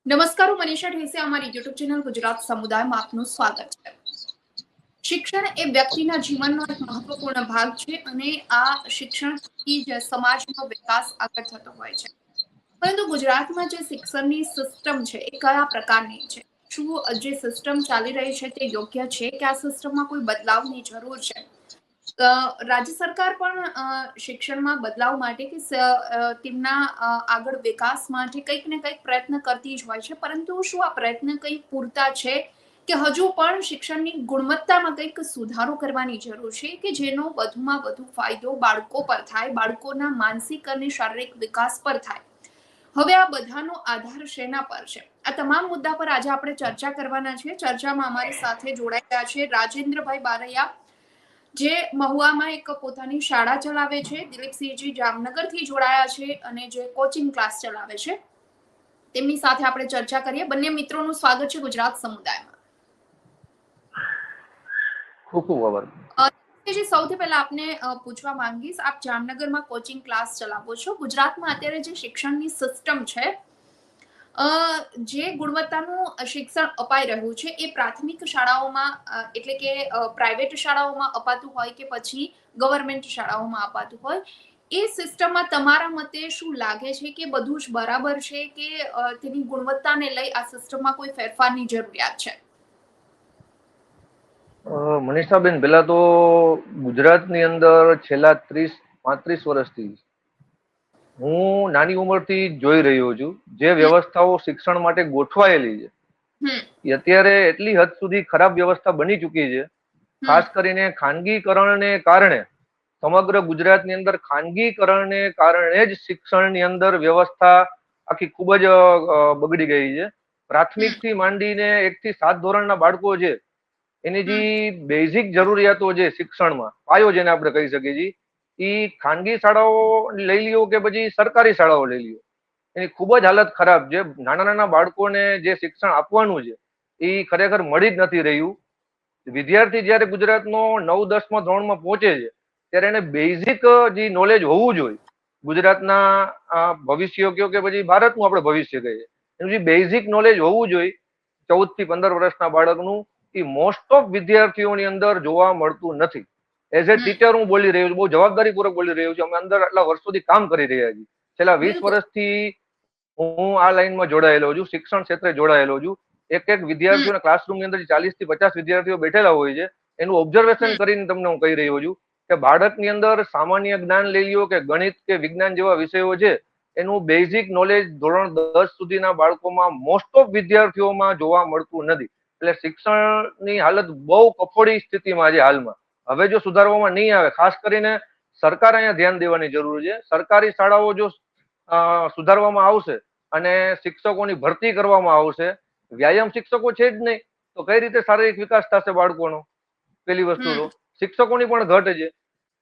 નમસ્કાર, હું મનીષા ઠેસે અમારી યુટ્યુબ ચેનલ ગુજરાત સમુદાયમાં આપનું સ્વાગત છે। શિક્ષણ એ વ્યક્તિના જીવનનો એક મહત્વપૂર્ણ ભાગ છે અને આ શિક્ષણથી જ સમાજનો વિકાસ આગળ થતો હોય છે। પરંતુ ગુજરાતમાં જે શિક્ષણની સિસ્ટમ છે એ કયા પ્રકારની છે? શું જે સિસ્ટમ ચાલી રહી છે તે યોગ્ય છે કે આ સિસ્ટમમાં કોઈ બદલાવની જરૂર છે? રાજ્ય સરકાર પણ શિક્ષણમાં બદલાવ માટે કે તેમના આગળ વિકાસ માટે કંઈક ને કંઈક પ્રયત્ન કરતી જ હોય છે, પરંતુ શું આ પ્રયત્ન કંઈક પૂરતા છે કે હજુ પણ શિક્ષણની ગુણવત્તામાં કંઈક સુધારો કરવાની જરૂર છે કે જેનો વધુમાં વધુ ફાયદો બાળકો પર થાય, બાળકોના માનસિક અને શારીરિક વિકાસ પર થાય? હવે આ બધાનો આધાર શેના પર છે? આ તમામ મુદ્દા પર આજે આપણે ચર્ચા કરવાના છે। ચર્ચામાં અમારી સાથે જોડાયા છે રાજેન્દ્રભાઈ બારૈયા, જે મહુવામાં એક પોતાની શાળા ચલાવે છે, દિલીપસિંહજી જામનગરથી જોડાયા છે અને જે કોચિંગ ક્લાસ ચલાવે છે। તેમની સાથે આપણે ચર્ચા કરીએ। બંને મિત્રોનું સ્વાગત છે ગુજરાત સમુદાયમાં। ખૂબ ખૂબ આભાર। સૌથી પહેલા આપને પૂછવા માંગીશ, આપ જામનગરમાં કોચિંગ ક્લાસ ચલાવો છો। ગુજરાતમાં અત્યારે જે શિક્ષણની સિસ્ટમ છે, જે ગુણવત્તાનું શિક્ષણ અપાઈ રહ્યું છે એ પ્રાથમિક શાળાઓમાં એટલે કે પ્રાઇવેટ શાળાઓમાં અપાતું હોય કે પછી ગવર્મેન્ટ શાળાઓમાં અપાતું હોય, એ સિસ્ટમમાં તમારા મતે શું લાગે છે કે બધું જ બરાબર છે કે તેની ગુણવત્તાને લઈ આ સિસ્ટમમાં કોઈ ફેરફારની જરૂરિયાત છે? મનીષાબેન, પહેલા તો ગુજરાતની અંદર છેલ્લા 30-35 વર્ષથી હું નાની ઉંમરથી જોઈ રહ્યો છું જે વ્યવસ્થાઓ શિક્ષણ માટે ગોઠવાયેલી છે એ અત્યારે એટલી હદ સુધી ખરાબ વ્યવસ્થા બની ચૂકી છે। ખાસ કરીને ખાનગીકરણને કારણે સમગ્ર ગુજરાતની અંદર ખાનગીકરણને કારણે જ શિક્ષણની અંદર વ્યવસ્થા આખી ખૂબ જ બગડી ગઈ છે। પ્રાથમિક થી માંડીને 1 થી 7 ધોરણના બાળકો છે, એની જે બેઝિક જરૂરિયાતો છે શિક્ષણમાં, પાયો જેને આપણે કહી શકીએ છીએ, એ ખાનગી શાળાઓ લઈ લ્યો કે પછી સરકારી શાળાઓ લઈ લ્યો, એની ખૂબ જ હાલત ખરાબ છે। નાના નાના બાળકોને જે શિક્ષણ આપવાનું છે એ ખરેખર મળી જ નથી રહ્યું। વિદ્યાર્થી જયારે ગુજરાતનો 9-10મા ધોરણમાં પહોંચે છે ત્યારે એને બેઝિક જે નોલેજ હોવું જોઈએ, ગુજરાતના ભવિષ્ય કયો કે પછી ભારતનું આપણે ભવિષ્ય કહીએ, એનું જે બેઝિક નોલેજ હોવું જોઈએ 14 થી 15 વર્ષના બાળકનું, એ મોસ્ટ ઓફ વિદ્યાર્થીઓની અંદર જોવા મળતું નથી। એઝ એ ટીચર હું બોલી રહ્યો છું, બહુ જવાબદારીપૂર્વક બોલી રહ્યો છું। અમે અંદર આટલા વર્ષોથી કામ કરી રહ્યા છીએ। છેલ્લા 20 વર્ષથી હું આ લાઈનમાં જોડાયેલો છું, શિક્ષણ ક્ષેત્રે જોડાયેલો છું। એક એક વિદ્યાર્થીઓના ક્લાસરૂમની અંદર 40 થી 50 વિદ્યાર્થીઓ બેઠેલા હોય છે। એનું ઓબ્ઝર્વેશન કરીને તમને હું કહી રહ્યો છું કે બાળકની અંદર સામાન્ય જ્ઞાન લઈ લ્યો કે ગણિત કે વિજ્ઞાન જેવા વિષયો છે, એનું બેઝિક નોલેજ ધોરણ 10 સુધીના બાળકોમાં મોસ્ટ ઓફ વિદ્યાર્થીઓમાં જોવા મળતું નથી। એટલે શિક્ષણની હાલત બહુ કફોડી સ્થિતિમાં છે હાલમાં। હવે જો સુધારવામાં નહીં આવે, ખાસ કરીને સરકાર અહીંયા ધ્યાન દેવાની જરૂર છે। સરકારી શાળાઓ જો સુધારવામાં આવશે અને શિક્ષકોની ભરતી કરવામાં આવશે, વ્યાયામ શિક્ષકો છે જ નહીં તો કઈ રીતે શારીરિક વિકાસ થશે બાળકોનો? પેલી વસ્તુ તો શિક્ષકોની પણ ઘટ છે।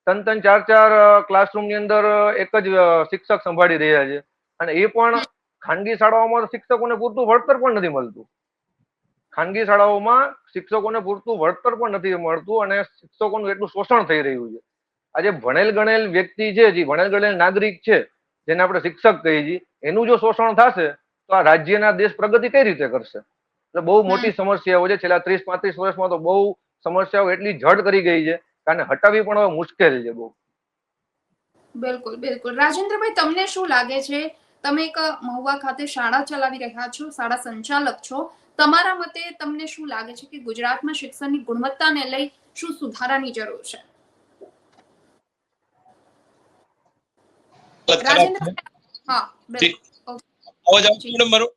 3-3, 4-4 ક્લાસરૂમની અંદર એક જ શિક્ષક સંભાળી રહ્યા છે અને એ પણ ખાનગી શાળાઓમાં શિક્ષકોને પૂરતું વળતર પણ નથી મળતું। ખાનગી શાળાઓમાં શિક્ષકોને પૂરતું વળતર પણ નથી મળતું અને શિક્ષકોનું એટલું શોષણ થઈ રહ્યું છે। આજે ભણેલ ગણેલ વ્યક્તિ છે, જે ભણેલ ગણેલ નાગરિક છે, જેને આપણે શિક્ષક કહીએ છીએ, એનું જો શોષણ થશે તો આ રાજ્યના દેશ પ્રગતિ કઈ રીતે કરશે? એટલે બહુ મોટી સમસ્યાઓ છે। છેલ્લા 30-35 વર્ષમાં તો બહુ સમસ્યાઓ એટલી જડ કરી ગઈ છે કે આને હટાવી પણ હવે મુશ્કેલ છે બહુ। બિલકુલ બિલકુલ। રાજેન્દ્રભાઈ, તમને શું લાગે છે? તમે એક મહુવા ખાતે શાળા ચલાવી રહ્યા છો, શાળા સંચાલક છો, તમારા મતે તમને શું લાગે છે કે ગુજરાતમાં શિક્ષણની ગુણવત્તાને લઈ શું સુધારાની જરૂર છે? રાજેન્દ્રભાઈ, હા બિલકુલ। અવાજ આવતો મેડમ મારો?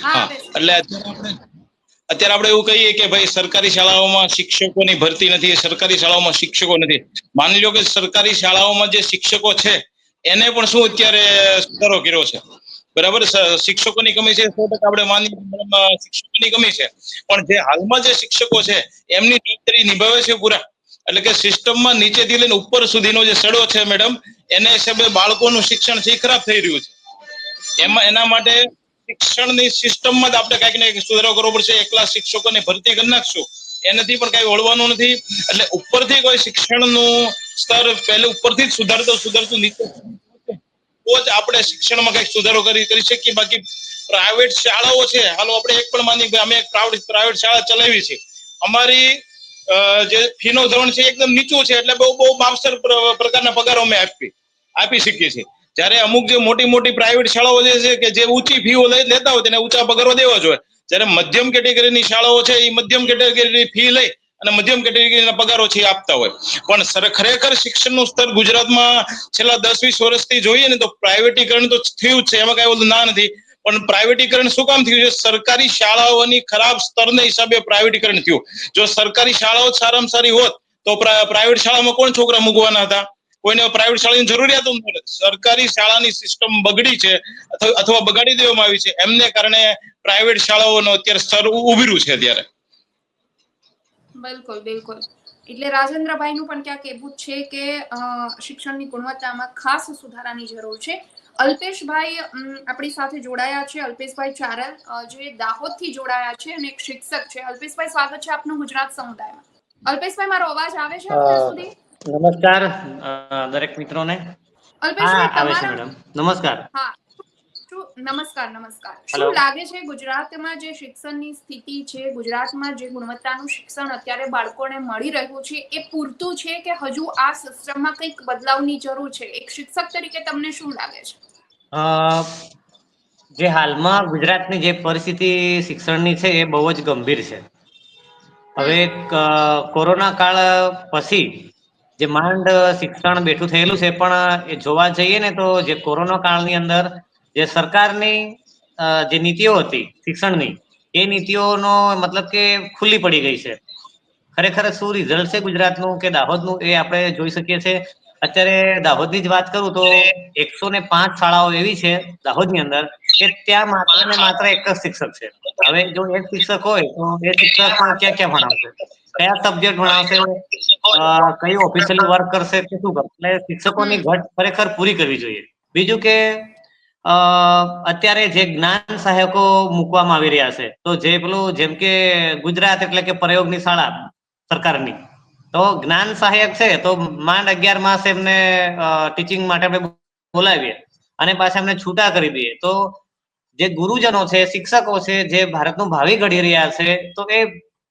હા, એટલે અત્યારે આપણે એવું કહીએ કે ભાઈ સરકારી શાળાઓમાં શિક્ષકોની ભરતી નથી, સરકારી શાળાઓમાં શિક્ષકો નથી। માની લો કે સરકારી શાળાઓમાં જે શિક્ષકો છે એને પણ શું અત્યારે સુધારો કર્યો છે, બરાબર? શિક્ષકોની કમી છે 100% આપણે માની શિક્ષકોની કમી છે, પણ જે હાલમાં જે શિક્ષકો છે એમની જવાબદારી નિભાવે છે પૂરા। એટલે કે સિસ્ટમમાં નીચેથી લઈને ઉપર સુધીનો જે સડો છે મેડમ, એના હિસાબે બાળકોનું શિક્ષણ છે ખરાબ થઈ રહ્યું છે। એના માટે શિક્ષણની સિસ્ટમમાં જ આપણે કઈક ને કઈક સુધારો કરવો પડશે। એકલા શિક્ષકોની ભરતી કરી નાખશું એનાથી પણ કઈ વળવાનું નથી। એટલે ઉપરથી કોઈ શિક્ષણનું સ્તર પહેલે ઉપરથી જ સુધારતું નીચે તો જ આપણે શિક્ષણમાં કઈક સુધારો કરી શકીએ। બાકી પ્રાઇવેટ શાળાઓ છે, હાલો આપણે એક પણ માની અમે એક પ્રાઇવેટ શાળા ચલાવી છે, અમારી જે ફીનો ધોરણ છે એકદમ નીચું છે, એટલે બહુ માપસર પ્રકારના પગારો અમે આપી શકીએ છીએ. જ્યારે અમુક જે મોટી મોટી પ્રાઇવેટ શાળાઓ જે છે કે જે ઊંચી ફીઓ લેતા હોય તેને ઊંચા પગારો દેવા જોઈએ, જ્યારે મધ્યમ કેટેગરીની શાળાઓ છે એ મધ્યમ કેટેગરીની ફી લઈ અને મધ્યમ કેટેગરીના પગારો છે આપતા હોય. પણ ખરેખર શિક્ષણનું સ્તર ગુજરાતમાં છેલ્લા 10-20 વર્ષથી જોઈએ ને તો પ્રાઇવેટીકરણ તો થયું જ છે, એમાં કઈ ઓલું ના નથી. પણ પ્રાઇવેટીકરણ શું કામ થયું છે? સરકારી શાળાઓની ખરાબ સ્તરના હિસાબે પ્રાઇવેટીકરણ થયું. જો સરકારી શાળાઓ સારામાં સારી હોત તો પ્રાઇવેટ શાળામાં કોણ છોકરા મૂકવાના હતા? કોઈને પ્રાઇવેટ શાળાની જરૂરિયાત નથી. સરકારી શાળાની સિસ્ટમ બગડી છે અથવા બગાડી દેવામાં આવી છે, એમને કારણે પ્રાઇવેટ શાળાઓનો અત્યારે સ્તર ઉભર્યું છે અત્યારે. બિલકુલ બિલકુલ. એટલે રાજેન્દ્રભાઈ નું પણ ક્યાંક એવું છે કે શિક્ષણની ગુણવત્તામાં ખાસ સુધારાની જરૂર છે. અલ્પેશભાઈ આપણી સાથે જોડાયા છે. અલ્પેશભાઈ ચારલ જે દાહોદ થી જોડાયા છે અને એક શિક્ષક છે. અલ્પેશભાઈ, સ્વાગત છે આપનું ગુજરાત સમુદાયમાં. અલ્પેશભાઈ, મારો અવાજ આવે છે આપને સુધી? નમસ્કાર દરેક મિત્રોને. અલ્પેશભાઈ, આવે છે તમારા મેડમ. નમસ્કાર. હા, નમસ્કાર. હેલો. શું લાગે છે ગુજરાતમાં જે શિક્ષણની સ્થિતિ છે, ગુજરાતમાં જે ગુણવત્તાનું શિક્ષણ અત્યારે બાળકોને મળી રહ્યું છે, એ પૂરતું છે કે હજુ આ સિસ્ટમમાં કંઈક બદલાવની જરૂર છે? એક શિક્ષક તરીકે તમને શું લાગે છે? જે હાલમાં ગુજરાતની જે પરિસ્થિતિ શિક્ષણની છે એ બહુ જ ગંભીર છે. હવે કોરોના કાળ પછી જે માંડ શિક્ષણ બેઠું થયેલું છે, પણ એ જોવા જઈએ ને તો જે કોરોના કાળની અંદર જે સરકારની જે નીતિઓ હતી શિક્ષણની, એ નીતિઓનો મતલબ કે ખુલ્લી પડી ગઈ છે. ખરેખર શું રિઝલ્ટ છે ગુજરાતનું કે દાહોદનું, એ આપણે જોઈ શકીએ છીએ. અત્યારે દાહોદની જ વાત કરું તો 105 શાળાઓ એવી છે દાહોદની અંદર કે ત્યાં માત્ર ને માત્ર એક જ શિક્ષક છે. હવે જો એક શિક્ષક હોય તો એ શિક્ષક ક્યાં ક્યાં ભણાવશે, કયા સબ્જેક્ટ ભણાવશે, કઈ ઓફિશિયલી વર્ક કરશે કે શું કરશે? એટલે શિક્ષકોની ઘટ ખરેખર પૂરી કરવી જોઈએ. બીજું કે અત્યારે જે જ્ઞાન સહાયકો મૂકવામાં આવી રહ્યા છે, તો જે પેલું જેમ કે ગુજરાત એટલે કે પ્રયોગની શાળા સરકારની, તો જ્ઞાન સહાયક છે તો માંડ 11 માસ એમને ટીચિંગ માટે આપણે બોલાવીએ અને પાછા એમને છૂટા કરી દઈએ, તો જે ગુરુજનો છે, શિક્ષકો છે, જે ભારતનું ભાવિ ઘડી રહ્યા છે, તો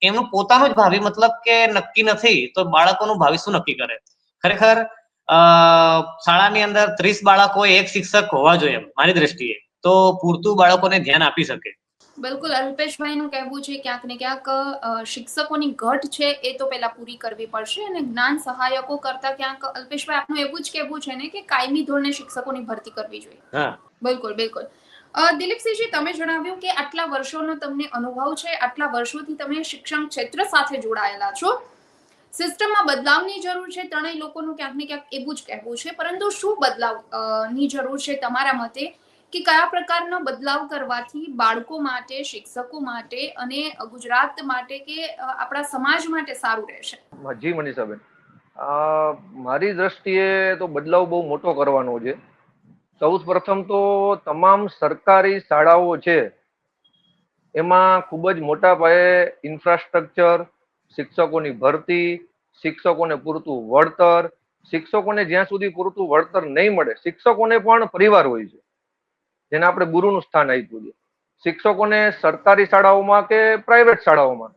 એમનું પોતાનું જ ભાવિ મતલબ કે નક્કી નથી, તો બાળકોનું ભાવિ શું નક્કી કરે? ખરેખર શાળાની અંદર 30 બાળકો એક શિક્ષક હોવા જોઈએ મારી દ્રષ્ટિએ, તો પૂરતું બાળકોને ધ્યાન આપી શકે. બિલકુલ. અલ્પેશભાઈ નું કહેવું છે ક્યાંક ને ક્યાંક શિક્ષકોની ઘટ છે એ તો પેલા પૂરી કરવી પડશે, અને જ્ઞાન સહાયકો કરતા ક્યાંક અલ્પેશભાઈ આપનું એવું જ કહેવું છે ને કે કાયમી ધોરણે શિક્ષકોની ભરતી કરવી જોઈએ? હા, બિલકુલ. દિલીપસિંહજી, તમે જણાવ્યું કે આટલા વર્ષોનો તમને અનુભવ છે, આટલા વર્ષોથી તમે શિક્ષણ ક્ષેત્ર સાથે જોડાયેલા છો. સિસ્ટમમાં બદલાવની જરૂર છે, ત્રણેય લોકોનું ક્યાંક ને ક્યાંક એવું જ કહેવું છે, પરંતુ શું બદલાવ ની જરૂર છે તમારા મતે? કે કયા પ્રકારનો બદલાવ કરવાથી બાળકો માટે, શિક્ષકો માટે અને ગુજરાત માટે કે આપણા સમાજ માટે સારું રહેશે? જી મનીષાબેન, મારી દ્રષ્ટિએ તો બદલાવ બહુ મોટો કરવાનો છે. સૌ પ્રથમ તો તમામ સરકારી શાળાઓ છે એમાં ખૂબ જ મોટા પાયે ઇન્ફ્રાસ્ટ્રક્ચર, શિક્ષકોની ભરતી, શિક્ષકોને પૂરતું વળતર, શિક્ષકોને જ્યાં સુધી પૂરતું વળતર નહીં મળે, શિક્ષકોને પણ પરિવાર હોય છે જેને આપણે ગુરુનું સ્થાન આપ્યું છે. શિક્ષકોને સરકારી શાળાઓમાં કે પ્રાઇવેટ શાળાઓમાં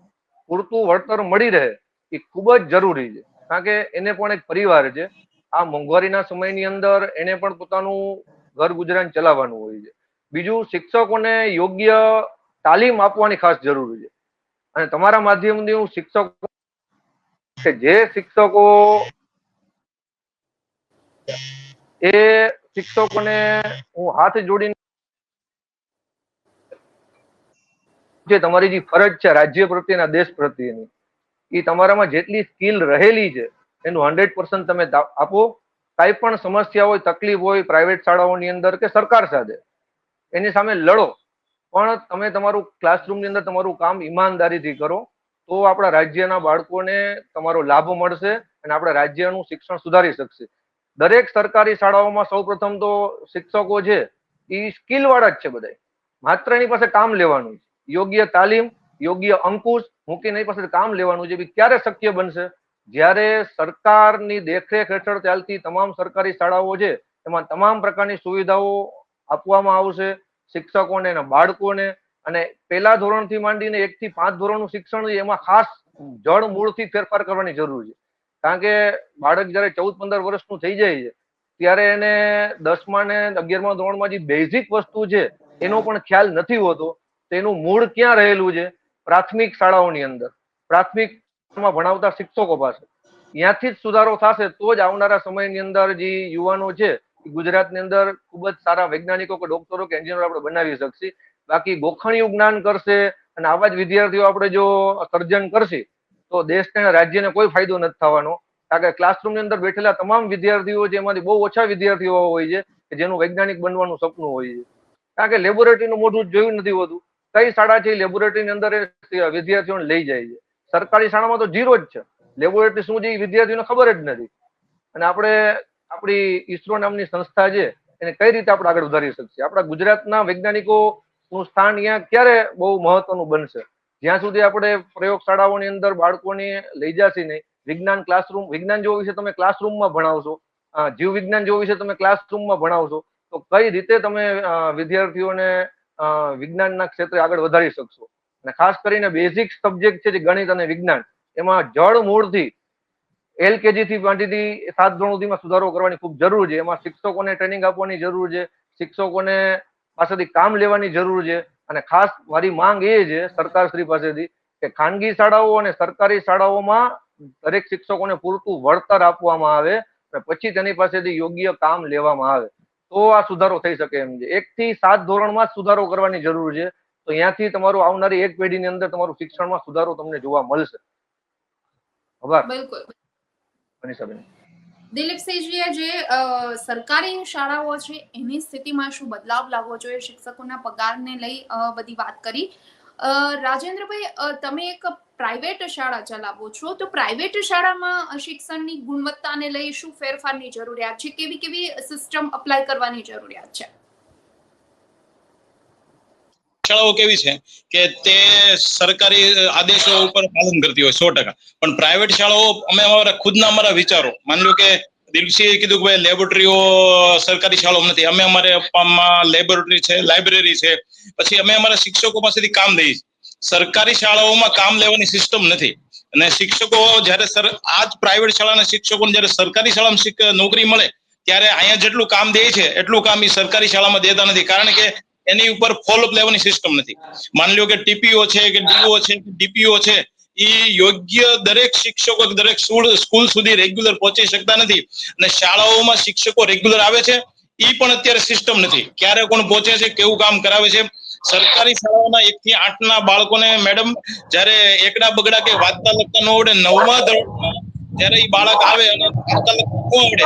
પૂરતું વળતર મળી રહે એ ખૂબ જ જરૂરી છે, કારણ કે એને પણ એક પરિવાર છે. આ મોંઘવારીના સમયની અંદર એને પણ પોતાનું ઘર ગુજરાન ચલાવવાનું હોય છે. બીજું, શિક્ષકોને યોગ્ય તાલીમ આપવાની ખાસ જરૂર છે. અને તમારા માધ્યમથી હું શિક્ષકો કે જે શિક્ષકો એ શિક્ષકોને હું હાથ જોડીને જે તમારી જે ફરજ છે રાજ્ય પ્રત્યેના, દેશ પ્રત્યેની, એ તમારામાં જેટલી સ્કિલ રહેલી છે એનું 100% તમે આપો. કાંઈ પણ સમસ્યા હોય, તકલીફ હોય પ્રાઇવેટ શાળાઓની અંદર કે સરકાર સાથે, એની સામે લડો, પણ તમે તમારું ક્લાસરૂમની અંદર તમારું કામ ઈમાનદારીથી કરો, તો આપણા રાજ્યના બાળકોને તમારો લાભ મળશે અને આપણા રાજ્યનું શિક્ષણ સુધારી શકશે. દરેક સરકારી શાળાઓમાં સૌ પ્રથમ તો શિક્ષકો છે એ સ્કિલ વાળા જ છે બધા, માત્ર એની પાસે કામ લેવાનું છે. યોગ્ય તાલીમ, યોગ્ય અંકુશ મૂકીને એની પાસે કામ લેવાનું છે. ક્યારે શક્ય બનશે? જ્યારે સરકારની દેખરેખ હેઠળ ચાલતી તમામ સરકારી શાળાઓ છે એમાં તમામ પ્રકારની સુવિધાઓ આપવામાં આવશે, શિક્ષકોને અને બાળકોને, અને પહેલા ધોરણથી માંડીને 1 થી 5 ધોરણનું શિક્ષણ છે એમાં ખાસ જડ મૂળથી ફેરફાર કરવાની જરૂર છે. કારણ કે બાળક જયારે 14-15 વર્ષનું થઈ જાય છે ત્યારે એને 10મા ને 11મા ધોરણમાં જે બેઝિક વસ્તુ છે એનો પણ ખ્યાલ નથી હોતો. તેનું મૂળ ક્યાં રહેલું છે? પ્રાથમિક શાળાઓની અંદર, પ્રાથમિકમાં ભણાવતા શિક્ષકો પાસે. ત્યાંથી જ સુધારો થશે તો જ આવનારા સમયની અંદર જે યુવાનો છે ગુજરાતની અંદર ખૂબ જ સારા વૈજ્ઞાનિકો કે ડોક્ટરો કે એન્જિનિયરો આપણે બનાવી શકશે. બાકી ગોખણિયું જ્ઞાન કરશે અને આવા જ વિદ્યાર્થીઓ આપણે જો સર્જન કરશે તો દેશને રાજ્યને કોઈ ફાયદો નથી થવાનો. કારણ કે ક્લાસરૂમની અંદર બેઠેલા તમામ વિદ્યાર્થીઓ છે એમાંથી બહુ ઓછા વિદ્યાર્થીઓ હોય છે કે જેનું વૈજ્ઞાનિક બનવાનું સપનું હોય છે. કારણ કે લેબોરેટરીનું મોઢું જોયું નથી હોતું. કઈ શાળા છે લેબોરેટરીની અંદર વિદ્યાર્થીઓને લઈ જાય છે? સરકારી શાળામાં તો 0 જ છે. લેબોરેટરી શું છે એ વિદ્યાર્થીઓને ખબર જ નથી. અને આપણે આપણી ઈસરો નામની સંસ્થા છે એને કઈ રીતે આપણે આગળ વધારી શકીએ? આપણા ગુજરાતના વૈજ્ઞાનિકોનું સ્થાન અહીંયા ક્યારે બહુ મહત્વનું બનશે? જ્યાં સુધી આપણે પ્રયોગશાળાઓની અંદર બાળકોને લઈ જશે નહીં. વિજ્ઞાન ક્લાસરૂમ, વિજ્ઞાન જેવો વિષય તમે ક્લાસરૂમમાં ભણાવશો, જીવ વિજ્ઞાન જેવો વિષય તમે ક્લાસરૂમમાં ભણાવશો તો કઈ રીતે તમે વિદ્યાર્થીઓને વિજ્ઞાનના ક્ષેત્રે આગળ વધારી શકશો? અને ખાસ કરીને બેઝિક સબ્જેક્ટ છે જે ગણિત અને વિજ્ઞાન, એમાં જડ મૂળથી LKG થી માંડીને 7 ધોરણ સુધીમાં સુધારો કરવાની ખૂબ જરૂર છે. એમાં શિક્ષકોને ટ્રેનિંગ આપવાની જરૂર છે, શિક્ષકોને પાસેથી કામ લેવાની જરૂર છે. અને ખાસ મારી માંગ એ છે સરકારશ્રી પાસેથી કે ખાનગી શાળાઓ અને સરકારી શાળાઓમાં દરેક શિક્ષકોને પૂરતું વળતર આપવામાં આવે અને પછી તેની પાસેથી યોગ્ય કામ લેવામાં આવે તો આ સુધારો થઈ શકે એમ છે. 1 થી 7 ધોરણમાં જ સુધારો કરવાની જરૂર છે. તો ત્યાંથી તમારું આવનારી એક પેઢીની અંદર તમારું શિક્ષણમાં સુધારો તમને જોવા મળશે. આભાર. બિલકુલ. મનીષાબેન. દિલીપસિંહજીએ જે સરકારી શાળાઓ છે એની સ્થિતિમાં શું બદલાવ લાવવો જોઈએ, શિક્ષકોના પગારને લઈ બધી વાત કરી. રાજેન્દ્રભાઈ, તમે એક પ્રાઇવેટ શાળા ચલાવો છો, તો પ્રાઇવેટ શાળામાં શિક્ષણની ગુણવત્તાને લઈ શું ફેરફારની જરૂરિયાત છે? કેવી કેવી સિસ્ટમ અપ્લાય કરવાની જરૂરિયાત છે? શાળાઓ કેવી છે કે તે સરકારી આદેશો ઉપર પાલન કરતી હોય 100%, પણ પ્રાઇવેટ શાળાઓ અમે અમારા વિચારો, માની લો કે દિલસિંહે કીધું કે ભાઈ લેબોરેટરીઓ સરકારી શાળાઓ નથી, અમે અમારે લેબોરેટરી છે, લાઇબ્રેરી છે, પછી અમે અમારા શિક્ષકો પાસેથી કામ લઈએ છીએ. સરકારી શાળાઓમાં કામ લેવાની સિસ્ટમ નથી. અને શિક્ષકો જયારે આ જ પ્રાઇવેટ શાળાના શિક્ષકોને જયારે સરકારી શાળામાં નોકરી મળે ત્યારે અહીંયા જેટલું કામ દે છે એટલું કામ એ સરકારી શાળામાં દેતા નથી. કારણ કે એની ઉપર ફોલોઅપ લેવાની સિસ્ટમ નથી. માની લો કે ટીપીઓ છે કે ડીઓ છે કે ડીપીઓ છે, એ યોગ્ય દરેક શિક્ષકો દરેક સ્કૂલ સુધી રેગ્યુલર પહોંચી શકતા નથી. અને શાળાઓમાં શિક્ષકો રેગ્યુલર આવે છે એ પણ અત્યારે સિસ્ટમ નથી. ક્યારે કોણ પહોંચે છે, કેવું કામ કરાવે છે. સરકારી શાળાઓના 1 થી 8 ના બાળકોને મેડમ જયારે એકડા બગડા કે વાંચતા લખતા ન આવડે, 9મા ધોરણમાં જયારે એ બાળક આવે અને વાંચતા લખતા ન આવડે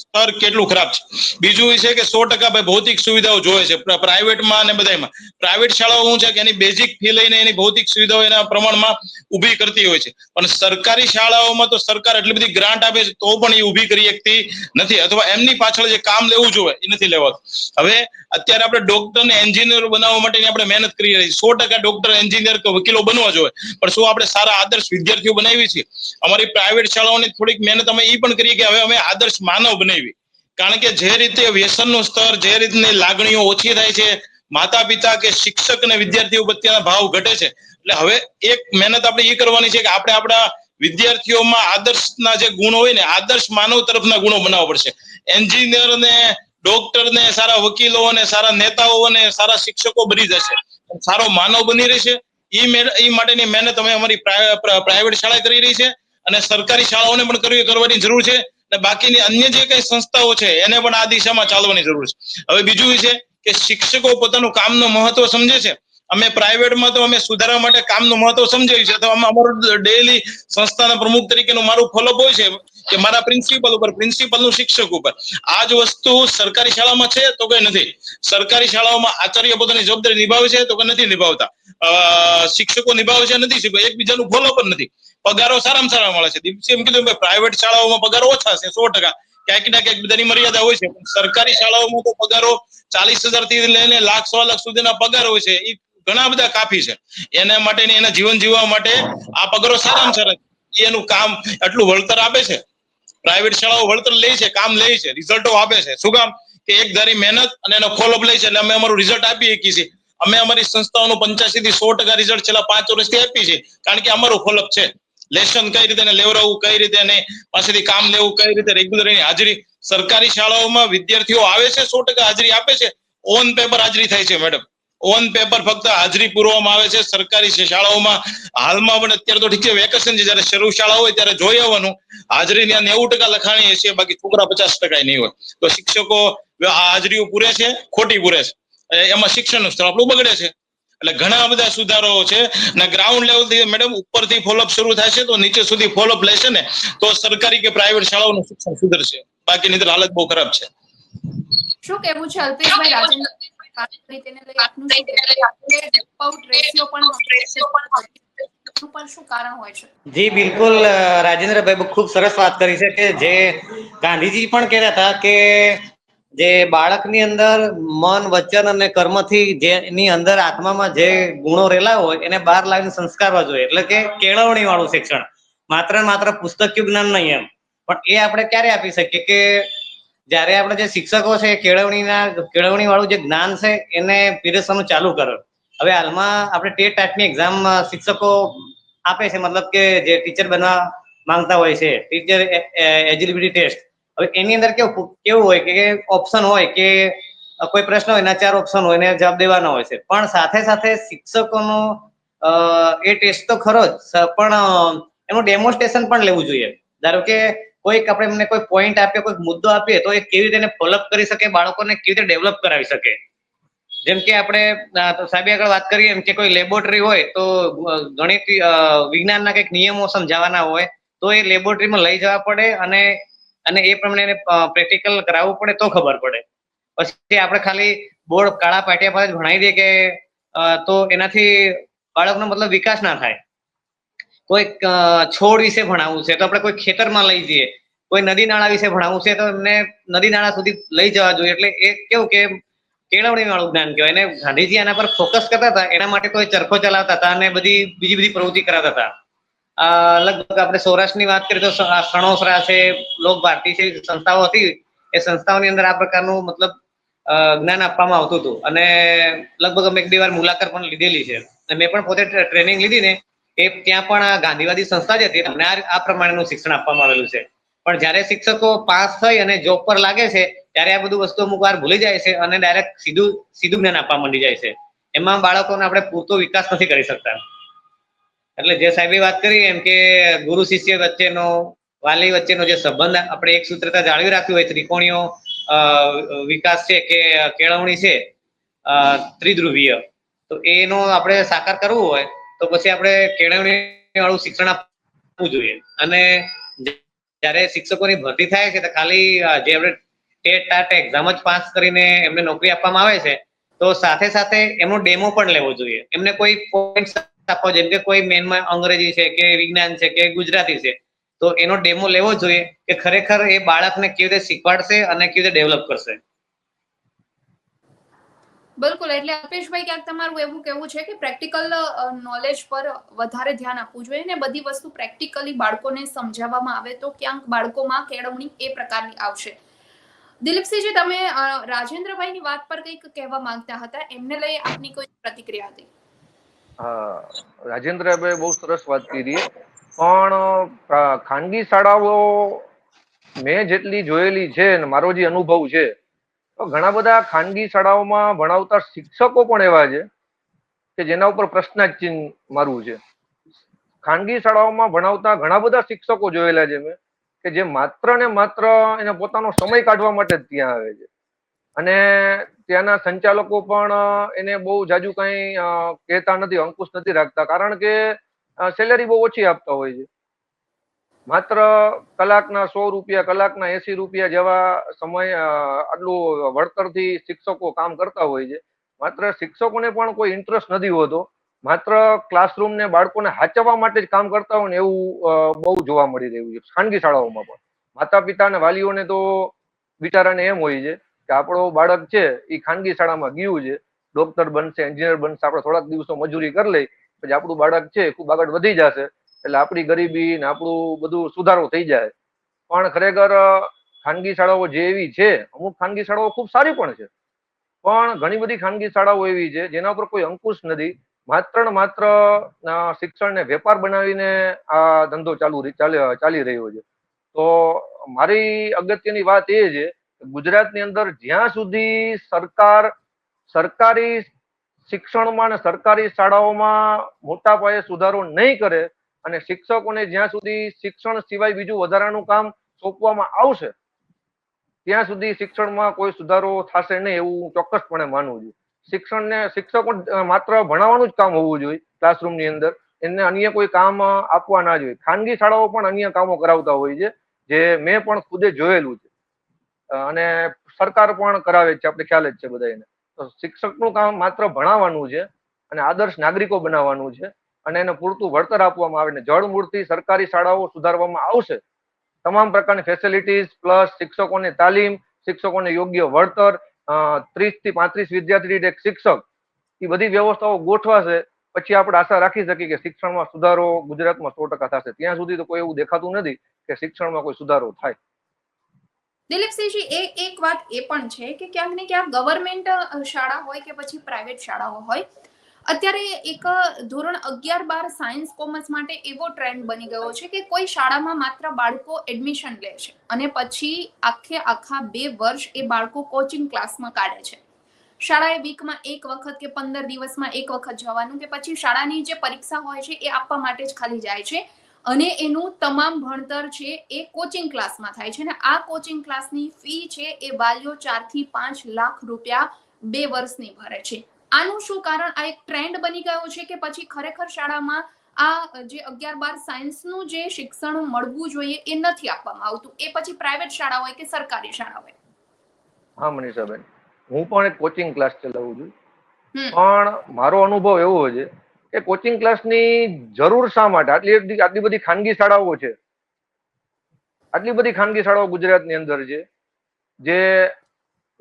સ્તર કેટલું ખરાબ છે. બીજું એ છે કે 100% ભાઈ ભૌતિક સુવિધાઓ જોવે છે પ્રાઇવેટમાં અને બધામાં. પ્રાઇવેટ શાળાઓ શું છે કે એની બેઝિક ફી લઈને એની ભૌતિક સુવિધાઓ એના પ્રમાણમાં ઊભી કરતી હોય છે. પણ સરકારી શાળાઓમાં તો સરકાર એટલી બધી ગ્રાન્ટ આપે છે તો પણ એ ઊભી કરી શકતી નથી, અથવા એમની પાછળ જે કામ લેવું જોઈએ એ નથી લેવાતું. હવે અત્યારે આપણે ડોક્ટર ને એન્જિનિયર બનાવવા માટે આપણે મહેનત કરી રહી છીએ. 100% ડોક્ટર, એન્જિનિયર કે વકીલો બનવા જોઈએ, પણ શું આપણે સારા આદર્શ વિદ્યાર્થીઓ બનાવી છીએ? અમારી પ્રાઇવેટ શાળાઓની થોડીક મહેનત અમે એ પણ કરીએ કે હવે અમે આદર્શ માનવ બનાવી. કારણ કે જે રીતે વ્યસનનું સ્તર, જે રીતની લાગણીઓ ઓછી થાય છે, માતા પિતા કે શિક્ષક અને વિદ્યાર્થીઓ પ્રત્યેના ભાવ ઘટે છે. એટલે હવે એક મહેનત આપણે એ કરવાની છે કે આપણે આપણા વિદ્યાર્થીઓમાં આદર્શના જે ગુણો હોય ને, આદર્શ માનવ તરફના ગુણો બનાવવા પડશે. એન્જિનિયર ને ડોક્ટર ને સારા વકીલો અને સારા નેતાઓ અને સારા શિક્ષકો બની જશે, સારો માનવ બની રહેશે. એ માટેની મહેનત અમે અમારી પ્રાઇવેટ શાળા કરી રહી છે અને સરકારી શાળાઓને પણ કરવાની જરૂર છે. અને બાકીની અન્ય જે કઈ સંસ્થાઓ છે એને પણ આ દિશામાં ચાલવાની જરૂર છે. હવે બીજું એ છે કે શિક્ષકો પોતાનું કામનું મહત્વ સમજે છે. અમે પ્રાઇવેટમાં તો અમે સુધારવા માટે કામનું મહત્વ સમજાવ્યું છે, તો અમારું ડેઈલી સંસ્થાના પ્રમુખ તરીકેનું મારું ફોલોઅપ હોય છે કે મારા પ્રિન્સિપલ ઉપર, પ્રિન્સિપલનું શિક્ષક ઉપર. આ જ વસ્તુ સરકારી શાળામાં છે તો કઈ નથી. સરકારી શાળાઓમાં આચાર્ય પોતાની જવાબદારી નિભાવે છે તો કે નથી નિભાવતા, શિક્ષકો નિભાવે છે નથી, એકબીજાનું ફોલોઅપ જ નથી. પગારો સારામાં સારા મળે છે. દિવસે એમ કીધું પ્રાઇવેટ શાળાઓમાં પગારો ઓછા છે 100%, ક્યાંક ના ક્યાંક બધાની મર્યાદા હોય છે. સરકારી શાળાઓમાં તો પગારો 40,000 થી લઈને લાખ 1.25 લાખ સુધીના પગાર હોય છે. એ ઘણા બધા કાફી છે. એના માટેની એના જીવન જીવવા માટે આ પગારો સારામાં સારા, એનું કામ એટલું વળતર આપે છે. પ્રાઇવેટ શાળાઓ વળતર લે છે, કામ લે છે, રિઝલ્ટો આપે છે. શું કામ? કે એક ધારી મહેનત અને એનો ફોલોઅપ લે છે એટલે અમે અમારું રિઝલ્ટ આપી શકીએ છીએ. અમે અમારી સંસ્થાઓનું 85 થી 100% રિઝલ્ટ છેલ્લા 5 વર્ષથી આપી છે, કારણ કે અમારું ફોલોઅપ છે. લેસન કઈ રીતે લેવડાવવું, કઈ રીતે એને પાસેથી કામ લેવું, કઈ રીતે રેગ્યુલર એની હાજરી. સરકારી શાળાઓમાં વિદ્યાર્થીઓ આવે છે, 100% હાજરી આપે છે, ઓન પેપર હાજરી થાય છે મેડમ. ઓન પેપર ફક્ત હાજરી પૂરવામાં આવે છે સરકારી શાળાઓમાં. હાલમાં પણ અત્યારે તો ઠીક છે વેકેશન છે, જયારે શરૂ શાળા હોય ત્યારે જોઈ આવવાનું. હાજરી ત્યાં 90% લખાણી હશે, બાકી છોકરા 50% નહીં હોય. તો શિક્ષકો હાજરીઓ પૂરે છે, ખોટી પૂરે છે, એમાં શિક્ષણનું સ્તર આપણું બગડે છે. એટલે ઘણા બધા સુધારો છે ને ગ્રાઉન્ડ લેવલ થી મેડમ ઉપરથી ફોલોઅપ શરૂ થાય છે તો નીચે સુધી ફોલોઅપ લેશે ને તો સરકારી કે પ્રાઇવેટ શાળાઓનું શિક્ષણ સુધરશે, બાકી ની હાલત બહુ ખરાબ છે. શું કહેવું છે અલ્પેશભાઈ? રાજેન્દ્ર તેને લઈ આપનું શું કહેવું? રેશિયો પણ શું કારણ હોય છે? જી બિલકુલ, રાજેન્દ્રભાઈ ખૂબ સરસ વાત કરી છે કે જે ગાંધીજી પણ કહેતા હતા કે જે બાળકની અંદર મન, વચન અને કર્મથી જેની અંદર આત્મામાં જે ગુણો રહેલા હોય એને બહાર લાવીને સંસ્કારવા જોઈએ, એટલે કે કેળવણી વાળું શિક્ષણ. માત્ર પુસ્તકીય જ્ઞાન નહીં એમ, પણ એ આપણે ક્યારે આપી શકીએ કે જ્યારે આપણે જે શિક્ષકો છે કેળવણી વાળું જે જ્ઞાન છે એને પીરસવાનું ચાલુ કરો. હવે હાલમાં આપણે ટેટ ટાટની એક્ઝામ શિક્ષકો આપે છે, મતલબ કે જે ટીચર બનવા માંગતા હોય છે, ટીચર એલિજિબિલિટી ટેસ્ટ. હવે એની અંદર કેવું હોય કે ઓપ્શન હોય કે કોઈ પ્રશ્ન હોય એના 4 ઓપ્શન હોય એને જવાબ દેવાનો હોય છે, પણ સાથે સાથે શિક્ષકોનો એ ટેસ્ટ તો ખરો જ, પણ એનું ડેમોન્સ્ટ્રેશન પણ લેવું જોઈએ. ધારો કે કોઈક આપણે એમને કોઈ પોઈન્ટ આપીએ, કોઈ મુદ્દો આપીએ તો એ કેવી રીતે એને ફોલોઅપ કરી શકે, બાળકોને કેવી રીતે ડેવલપ કરાવી શકે. જેમ કે આપણે સાહેબ આગળ વાત કરીએ એમ કે કોઈ લેબોરેટરી હોય તો ગણિત વિજ્ઞાનના કંઈક નિયમો સમજાવવાના હોય તો એ લેબોરેટરીમાં લઈ જવા પડે અને એ પ્રમાણે એને પ્રેક્ટિકલ કરાવવું પડે તો ખબર પડે. પછી આપણે ખાલી બોર્ડ કાળા પાટિયા પર જ ભણાવી દઈએ કે તો એનાથી બાળકનો મતલબ વિકાસ ના થાય. કોઈ છોડ વિશે ભણાવવું છે તો આપણે કોઈ ખેતરમાં લઈ જઈએ, કોઈ નદી નાળા વિશે ભણાવવું છે તો એમને નદી નાળા સુધી લઈ જવા જોઈએ. એટલે એ કેવું કે કેળવણી વાળું જ્ઞાન કહેવાય. અને ગાંધીજી આના પર ફોકસ કરતા હતા, એના માટે તો ચરખો ચલાવતા હતા અને બીજી બધી પ્રવૃત્તિ કરાવતા હતા. લગભગ આપણે સૌરાષ્ટ્રની વાત કરીએ તો સણોસરા છે, લોક ભારતી છે, સંસ્થાઓ હતી. એ સંસ્થાઓની અંદર આ પ્રકારનું મતલબ જ્ઞાન આપવામાં આવતું હતું અને લગભગ અમે 1-2 વાર મુલાકાત પણ લીધેલી છે. મેં પણ પોતે ટ્રેનિંગ લીધી ને એ ત્યાં પણ ગાંધીવાદી સંસ્થા જ હતી, અમને આ પ્રમાણેનું શિક્ષણ આપવામાં આવેલું છે. પણ જ્યારે શિક્ષકો પાસ થઈ અને જોબ પર લાગે છે ત્યારે આ બધું વસ્તુ અમુક વાર ભૂલી જાય છે અને ડાયરેક્ટ સીધું જ્ઞાન આપવા માંડી જાય છે. એમાં બાળકોને આપણે પૂરતો વિકાસ નથી કરી શકતા. એટલે જે સાહેબે વાત કરી એમ કે ગુરુ શિષ્ય વચ્ચેનો, વાલી વચ્ચેનો જે સંબંધ આપણે એક સૂત્રતા જાળવી રાખ્યું હોય, ત્રિકોણીય વિકાસ છે કે કેળવણી છે ત્રિધ્રુવીય, તો એનો આપણે સાકાર કરવું હોય તો પછી આપણે કેળવણી વાળું શિક્ષણ આપવું જોઈએ. અને જ્યારે શિક્ષકોની ભરતી થાય છે તો ખાલી જે આપણે ટેટ ટાટ એક્ઝામ જ પાસ કરીને એમને નોકરી આપવામાં આવે છે તો સાથે સાથે એમનો ડેમો પણ લેવો જોઈએ. એમને કોઈ પોઈન્ટ આપવો, જેમ કે કોઈ મેનમાં અંગ્રેજી છે કે વિજ્ઞાન છે કે ગુજરાતી છે તો એનો ડેમો લેવો જોઈએ કે ખરેખર એ બાળકને કેવી રીતે શીખવાડશે અને કેવી રીતે ડેવલપ કરશે. બિલકુલ, એટલે અલ્પેશભાઈ ક્યાંક તમારું એવું કહેવું છે કે પ્રેક્ટિકલ નોલેજ પર વધારે ધ્યાન આપવું જોઈએ ને બધી વસ્તુ પ્રેક્ટિકલી બાળકોને સમજાવવામાં આવે તો ક્યાંક બાળકોમાં કેળવણી એ પ્રકારની આવશે. દિલીપસિંહજી, તમે રાજેન્દ્રભાઈની વાત પર કંઈક કહેવા માંગતા હતા, એમને લઈ આપની કોઈ પ્રતિક્રિયા હતી? હા, રાજેન્દ્રભાઈ બહુ સરસ વાત કરી, પણ ખાનગી શાળાઓ મેં જેટલી જોયેલી છે ને મારો જે અનુભવ છે તો ઘણા બધા ખાનગી શાળાઓમાં ભણાવતા શિક્ષકો પણ એવા છે કે જેના ઉપર પ્રશ્નાચિહ્ન મારવું છે. ખાનગી શાળાઓમાં ભણાવતા ઘણા બધા શિક્ષકો જોયેલા છે મેં કે જે માત્ર ને માત્ર એને પોતાનો સમય કાઢવા માટે જ ત્યાં આવે છે અને ત્યાંના સંચાલકો પણ એને બહુ જાજુ કઈ કહેતા નથી, અંકુશ નથી રાખતા, કારણ કે સેલેરી બહુ ઓછી આપતા હોય છે. માત્ર કલાકના 100 રૂપિયા, કલાકના 80 રૂપિયા જેવા સમય આટલું વળતરથી શિક્ષકો કામ કરતા હોય છે. માત્ર શિક્ષકોને પણ કોઈ ઇન્ટરેસ્ટ નથી હોતો, માત્ર ક્લાસરૂમ ને બાળકોને હાચવવા માટે જ કામ કરતા હોય ને એવું બહુ જોવા મળી રહ્યું છે ખાનગી શાળાઓમાં પણ. માતા પિતા અને વાલીઓને તો બિચારાને એમ હોય છે કે આપણો બાળક છે એ ખાનગી શાળામાં ગયું છે, ડોક્ટર બનશે, એન્જિનિયર બનશે, આપણે થોડાક દિવસો મજૂરી કરી લઈ પછી આપણું બાળક છે ખૂબ આગળ વધી જશે એટલે આપણી ગરીબી ને આપણું બધું સુધારો થઈ જાય. પણ ખરેખર ખાનગી શાળાઓ જે એવી છે, અમુક ખાનગી શાળાઓ ખૂબ સારી પણ છે, પણ ઘણી બધી ખાનગી શાળાઓ એવી છે જેના ઉપર કોઈ અંકુશ નથી. માત્ર ને માત્ર શિક્ષણને વેપાર બનાવીને આ ધંધો ચાલી રહ્યો છે. તો મારી અગત્યની વાત એ છે કે ગુજરાતની અંદર જ્યાં સુધી સરકારી શિક્ષણમાં અને સરકારી શાળાઓમાં મોટા પાયે સુધારો નહીં કરે અને શિક્ષકોને જ્યાં સુધી શિક્ષણ સિવાય બીજું વધારાનું કામ સોંપવામાં આવશે ત્યાં સુધી શિક્ષણમાં કોઈ સુધારો થશે નહીં, એવું હું ચોક્કસપણે માનું છું. શિક્ષકો માત્ર ભણાવવાનું જ કામ હોવું જોઈએ ક્લાસરૂમની અંદર, એને અન્ય કોઈ કામ આપવા ના જોઈએ. ખાનગી શાળાઓ પણ અન્ય કામો કરાવતા હોય છે, જે મેં પણ ખુદે જોયેલું છે અને સરકાર પણ કરાવે છે, આપણે ખ્યાલ જ છે બધાને. તો શિક્ષકનું કામ માત્ર ભણાવવાનું છે અને આદર્શ નાગરિકો બનાવવાનું છે અને એને પૂરતું વળતર આપવામાં આવે ને જળમૂળથી સરકારી શાળાઓ સુધારવામાં આવશે. તમામ પ્રકારની ફેસિલિટીઝ પ્લસ શિક્ષકોને તાલીમ, શિક્ષકોને યોગ્ય વળતર, 30 થી 35 વિદ્યાર્થી એક શિક્ષક, એ બધી વ્યવસ્થાઓ ગોઠવાશે પછી આપણે આશા રાખી શકીએ કે શિક્ષણમાં સુધારો ગુજરાતમાં 100% થશે. ત્યાં સુધી તો કોઈ એવું દેખાતું નથી કે શિક્ષણમાં કોઈ સુધારો થાય. દિલીપસિંહજી, એક વાત એ પણ છે કે ક્યાંક ને ક્યાંક ગવર્મેન્ટ શાળા હોય કે પછી પ્રાઇવેટ શાળાઓ હોય, અત્યારે એક ધોરણ 11-12 સાયન્સ કોમર્સ માટે એવો ટ્રેન્ડ બની ગયો છે કે કોઈ શાળામાં માત્ર બાળકો એડમિશન લે છે અને પછી આખા 2 વર્ષ એ બાળકો કોચિંગ ક્લાસમાં કાઢે છે. શાળાએ વીકમાં એક વખત કે 15 દિવસમાં એક વખત જવાનું કે પછી શાળાની જે પરીક્ષા હોય છે એ આપવા માટે જ ખાલી જાય છે અને એનું તમામ ભણતર છે એ કોચિંગ ક્લાસમાં થાય છે. અને આ કોચિંગ ક્લાસની ફી છે એ વાલીઓ 4 થી 5 લાખ રૂપિયા 2 વર્ષની ભરે છે. આનું શું કારણ? આ એક ટ્રેન્ડ બની ગયો છે કે પછી ખરેખર શાળામાં આ જે 11-12 સાયન્સનું જે શિક્ષણ મળવું જોઈએ એ નથી આપવામાં આવતું, એ પછી પ્રાઇવેટ શાળા હોય કે સરકારી શાળા હોય? હા મનીષાબેન, હું પણ એક કોચિંગ ક્લાસ ચલાવું છું, પણ મારો અનુભવ એવો છે કે કોચિંગ ક્લાસની જરૂર શા માટે? આટલી બધી ખાનગી શાળાઓ છે, આટલી બધી ખાનગી શાળાઓ ગુજરાતની અંદર છે, જે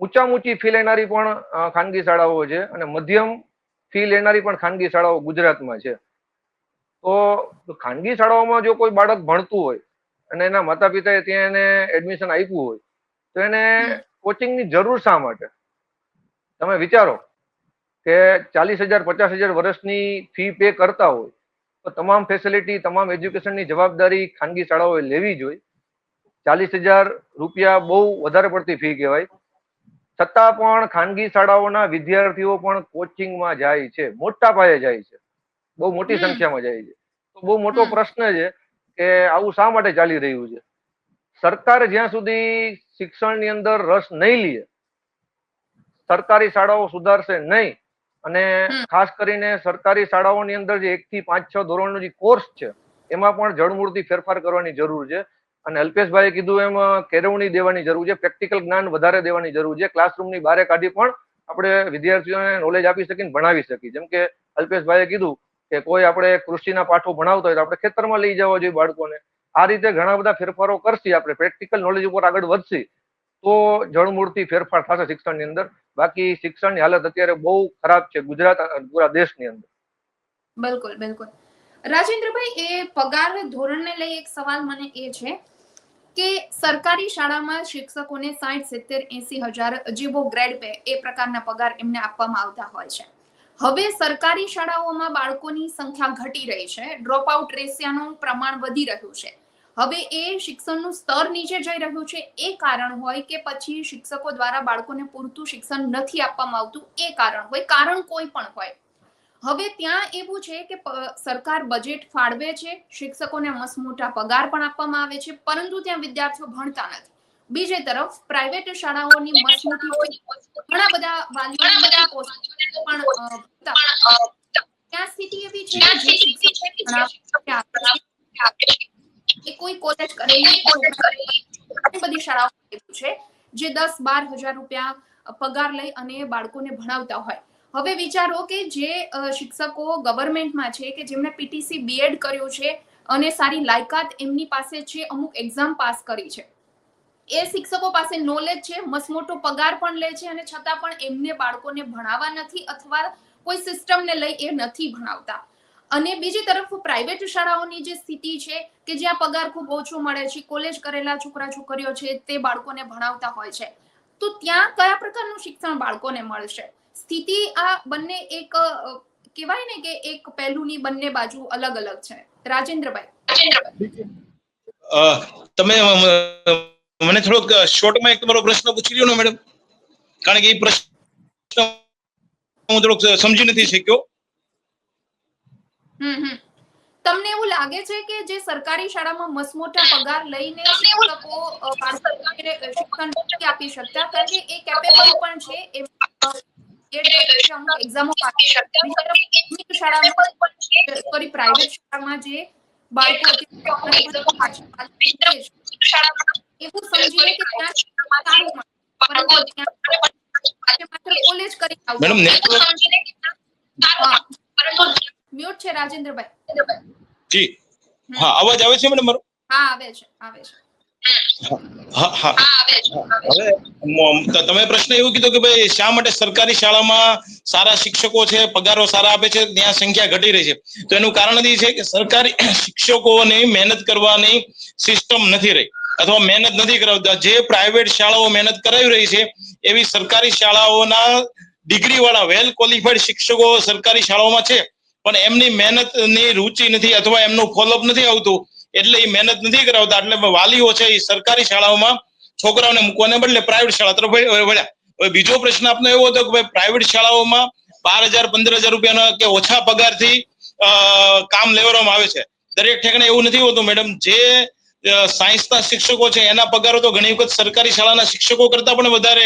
ઊંચી ફી લેનારી પણ ખાનગી શાળાઓ છે અને મધ્યમ ફી લેનારી પણ ખાનગી શાળાઓ ગુજરાતમાં છે. તો ખાનગી શાળાઓમાં જો કોઈ બાળક ભણતું હોય અને એના માતા પિતાએ ત્યાં એને એડમિશન આપ્યું હોય તો એને કોચિંગની જરૂર શા માટે? તમે વિચારો કે 40,000 50,000 વર્ષની ફી પે કરતા હોય તો તમામ ફેસિલિટી, તમામ એજ્યુકેશનની જવાબદારી ખાનગી શાળાઓએ લેવી જોઈએ. 40,000 રૂપિયા બહુ વધારે પડતી ફી કહેવાય. છતાં પણ ખાનગી શાળાઓના વિદ્યાર્થીઓ પણ કોચિંગમાં જાય છે, મોટા પાયે જાય છે, બહુ મોટી સંખ્યામાં જાય છે. તો બહુ મોટો પ્રશ્ન છે કે આવું શા માટે ચાલી રહ્યું છે? સરકાર જ્યાં સુધી શિક્ષણની અંદર રસ નહીં લે, સરકારી શાળાઓ સુધારશે નહીં અને ખાસ કરીને સરકારી શાળાઓની અંદર જે 1 થી 5, 6 ધોરણનો જે કોર્સ છે એમાં પણ જળમૂળથી ફેરફાર કરવાની જરૂર છે. અને અલ્પેશભાઈએ કીધું એમ કેળવણી દેવાની જરૂર છે, પ્રેક્ટિકલ જ્ઞાન વધારે દેવાની જરૂર છે. ક્લાસરૂમની બહાર કાઢી પણ આપણે વિદ્યાર્થીઓને નોલેજ આપી શકીએ, ભણાવી શકીએ. જેમ કે અલ્પેશભાઈએ કીધું કે કોઈ આપણે કૃષિના પાઠો ભણાવતા હોય તો આપણે ખેતરમાં લઈ જવા જોઈએ બાળકોને. આ રીતે ઘણા બધા ફેરફારો કરશી આપણે, પ્રેક્ટિકલ નોલેજ ઉપર આગળ વધશી તો જળમૂળથી ફેરફાર થશે શિક્ષણની અંદર. બાકી શિક્ષણની હાલત અત્યારે બહુ ખરાબ છે ગુજરાત અને પૂરા દેશની અંદર. બિલકુલ બિલકુલ. રાજેન્દ્રભાઈ, એ પગાર ધોરણને લઈ એક સવાલ મને એ છે કે સરકારી શાળામાં શિક્ષકોને 60, 70, 80,000 જેવો ગ્રેડ પે એ પ્રકારના પગાર એમને આપવામાં આવતા હોય છે. હવે સરકારી શાળાઓમાં બાળકોની સંખ્યા ઘટી રહી છે, ડ્રોપ આઉટ રેશિયોનું પ્રમાણ વધી રહ્યું છે. હવે એ શિક્ષણનું સ્તર નીચે જઈ રહ્યું છે, એ કારણ હોય કે પછી શિક્ષકો દ્વારા બાળકોને પૂરતું શિક્ષણ નથી આપવામાં આવતું, એ કારણ હોય, કારણ કોઈ પણ હોય. હવે ત્યાં એવું છે કે સરકાર બજેટ ફાળવે છે, શિક્ષકોને મસમોટા પગાર પણ આપવામાં આવે છે, પરંતુ ત્યાં વિદ્યાર્થીઓ ભણતા નથી. બીજી તરફ પ્રાઇવેટ શાળાઓની મસમોટી ઘણા બધા વાલીઓને નથી પહોંચતી પણ ત્યાં સ્થિતિ એવી છે કે જે શિક્ષક એ કોઈ કોલેજ કરેલી ઘણી બધી શાળાઓ છે જે 10-12 હજાર રૂપિયા પગાર લઈ અને બાળકોને ભણાવતા હોય. હવે વિચારો કે જે શિક્ષકો ગવર્મેન્ટમાં છે કે જેમને પીટીસી બીએડ કર્યું છે અને સારી લાયકાત એમની પાસે છે, અમુક એક્ઝામ પાસ કરી છે, એ શિક્ષકો પાસે નોલેજ છે, મસમોટો પગાર પણ લે છે અને છતાં પણ એમને બાળકોને ભણાવવા નથી અથવા કોઈ સિસ્ટમને લઈ એ નથી ભણાવતા. અને બીજી તરફ પ્રાઇવેટ શાળાઓની જે સ્થિતિ છે કે જ્યાં પગાર ખૂબ ઓછો મળે છે, કોલેજ કરેલા છોકરા છોકરીઓ છે તે બાળકોને ભણાવતા હોય છે, તો ત્યાં કયા પ્રકારનું શિક્ષણ બાળકોને મળશે? સ્થિતિ આ બંને એક કહેવાય ને કે એક પહેલુંની બંને બાજુ અલગ અલગ છે. રાજેન્દ્રભાઈ, તમે મને થોડોક શોર્ટમાં એક તમારો પ્રશ્ન પૂછી લ્યો ને મેડમ, કારણ કે એ પ્રશ્ન હું થોડોક સમજી નથી શક્યો. તમને એવું લાગે છે કે જે સરકારી શાળામાં મસમોટા પગાર લઈને શિક્ષકો બાળકોને શિક્ષણ નથી આપી શકતા, કારણ કે એ કેપેબલ પણ છે, અમુક એક્ઝામો શાળામાં પ્રાઇવેટ શાળામાં જે બાળકો એવું સમજીને કે ત્યાં સારું મળે, પરંતુ માત્ર કોલેજ કરી મેડમ મ્યુટ છે રાજેન્દ્રભાઈ. જી હા, અવાજ આવે છે મેડમ મારો? હા, આવે છે. હવે તમે પ્રશ્ન એવું કીધું કે ભાઈ શા માટે સરકારી શાળામાં સારા શિક્ષકો છે, પગારો સારા આપે છે, ત્યાં સંખ્યા ઘટી રહી છે? તો એનું કારણ એ છે કે સરકારી શિક્ષકોની મહેનત કરવાની સિસ્ટમ નથી રહી, અથવા મહેનત નથી કરાવતા. જે પ્રાઇવેટ શાળાઓ મહેનત કરાવી રહી છે એવી સરકારી શાળાઓના ડિગ્રી વાળા વેલ ક્વોલિફાઈડ શિક્ષકો સરકારી શાળાઓમાં છે, પણ એમની મહેનતની રુચિ નથી અથવા એમનું ફોલોઅપ નથી આવતું, એટલે એ મહેનત નથી કરાવતા. એટલે વાલીઓ છે એ સરકારી શાળાઓમાં છોકરાઓને મૂકવાને બદલે પ્રાઇવેટ શાળા તરફ વળ્યા. હવે બીજો પ્રશ્ન આપનો એવો હતો કે ભાઈ પ્રાઇવેટ શાળાઓમાં 12,000-15,000 રૂપિયાના કે ઓછા પગારથી કામ લેવામાં આવે છે. દરેક ઠેકાણે એવું નથી હોતું મેડમ. જે સાયન્સના શિક્ષકો છે એના પગારો તો ઘણી વખત સરકારી શાળાના શિક્ષકો કરતા પણ વધારે